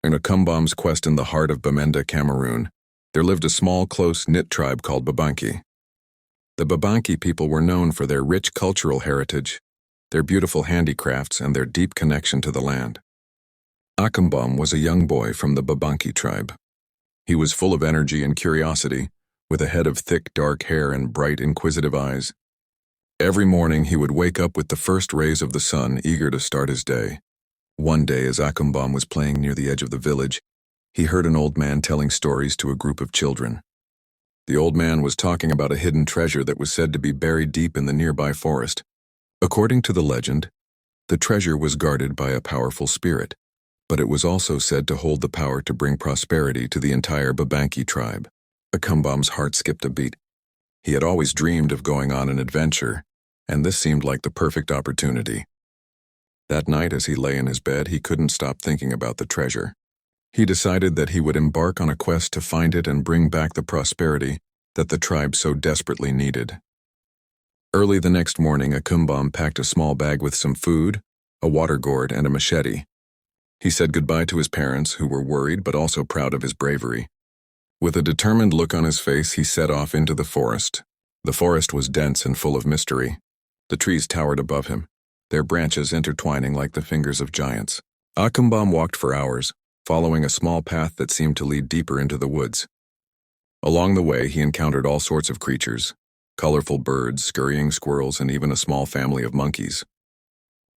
In Akumbom's quest in the heart of Bamenda, Cameroon, there lived a small, close-knit tribe called Babanki. The Babanki people were known for their rich cultural heritage, their beautiful handicrafts, and their deep connection to the land. Akumbom was a young boy from the Babanki tribe. He was full of energy and curiosity, with a head of thick, dark hair and bright, inquisitive eyes. Every morning he would wake up with the first rays of the sun, eager to start his day. One day, as Akumbom was playing near the edge of the village, he heard an old man telling stories to a group of children. The old man was talking about a hidden treasure that was said to be buried deep in the nearby forest. According to the legend, the treasure was guarded by a powerful spirit, but it was also said to hold the power to bring prosperity to the entire Babanki tribe. Akumbom's heart skipped a beat. He had always dreamed of going on an adventure, and this seemed like the perfect opportunity. That night, as he lay in his bed, he couldn't stop thinking about the treasure. He decided that he would embark on a quest to find it and bring back the prosperity that the tribe so desperately needed. Early the next morning, Akumbom packed a small bag with some food, a water gourd, and a machete. He said goodbye to his parents, who were worried but also proud of his bravery. With a determined look on his face, he set off into the forest. The forest was dense and full of mystery. The trees towered above him, their branches intertwining like the fingers of giants. Akumbom walked for hours, following a small path that seemed to lead deeper into the woods. Along the way, he encountered all sorts of creatures, colorful birds, scurrying squirrels, and even a small family of monkeys.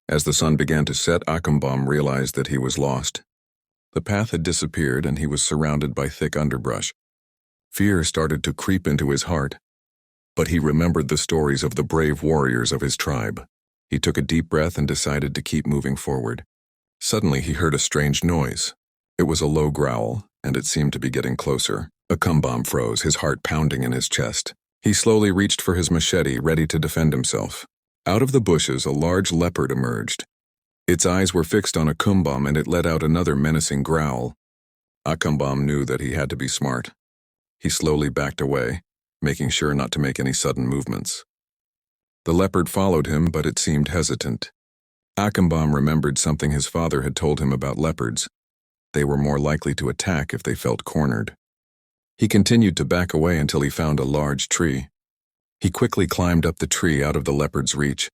As the sun began to set, Akumbom realized that he was lost. The path had disappeared, and he was surrounded by thick underbrush. Fear started to creep into his heart, but he remembered the stories of the brave warriors of his tribe. He took a deep breath and decided to keep moving forward. Suddenly, he heard a strange noise. It was a low growl, and it seemed to be getting closer. Akumbom froze, his heart pounding in his chest. He slowly reached for his machete, ready to defend himself. Out of the bushes, a large leopard emerged. Its eyes were fixed on Akumbom, and it let out another menacing growl. Akumbom knew that he had to be smart. He slowly backed away, making sure not to make any sudden movements. The leopard followed him, but it seemed hesitant. Akumbom remembered something his father had told him about leopards. They were more likely to attack if they felt cornered. He continued to back away until he found a large tree. He quickly climbed up the tree out of the leopard's reach.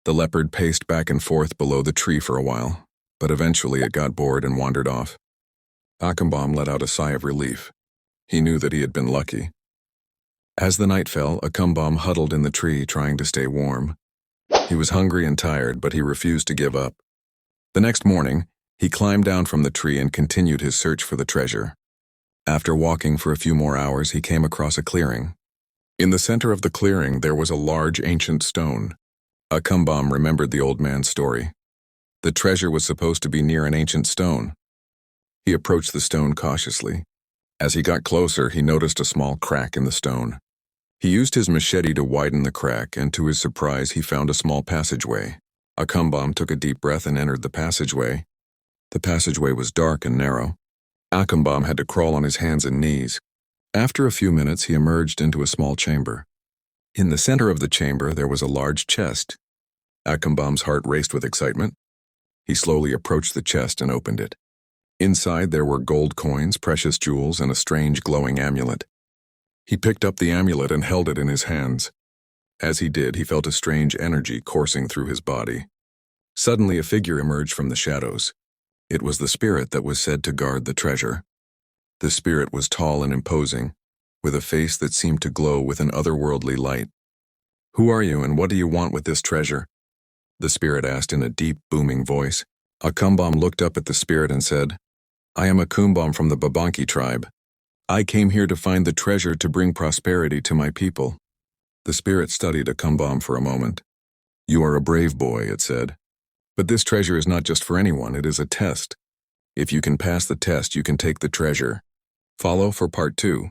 The leopard paced back and forth below the tree for a while, but eventually it got bored and wandered off. Akumbom let out a sigh of relief. He knew that he had been lucky. As the night fell, Akumbom huddled in the tree, trying to stay warm. He was hungry and tired, but he refused to give up. The next morning, he climbed down from the tree and continued his search for the treasure. After walking for a few more hours, he came across a clearing. In the center of the clearing, there was a large ancient stone. Akumbom remembered the old man's story. The treasure was supposed to be near an ancient stone. He approached the stone cautiously. As he got closer, he noticed a small crack in the stone. He used his machete to widen the crack, and to his surprise, he found a small passageway. Akumbom took a deep breath and entered the passageway. The passageway was dark and narrow. Akumbom had to crawl on his hands and knees. After a few minutes, he emerged into a small chamber. In the center of the chamber, there was a large chest. Akumbom's heart raced with excitement. He slowly approached the chest and opened it. Inside, there were gold coins, precious jewels, and a strange glowing amulet. He picked up the amulet and held it in his hands. As he did, he felt a strange energy coursing through his body. Suddenly, a figure emerged from the shadows. It was the spirit that was said to guard the treasure. The spirit was tall and imposing, with a face that seemed to glow with an otherworldly light. "Who are you, and what do you want with this treasure?" the spirit asked in a deep, booming voice. Akumbom looked up at the spirit and said, "I am Akumbom from the Babanki tribe. I came here to find the treasure to bring prosperity to my people." The spirit studied Akumbom for a moment. "You are a brave boy," it said. "But this treasure is not just for anyone, it is a test. If you can pass the test, you can take the treasure. Follow for part 2.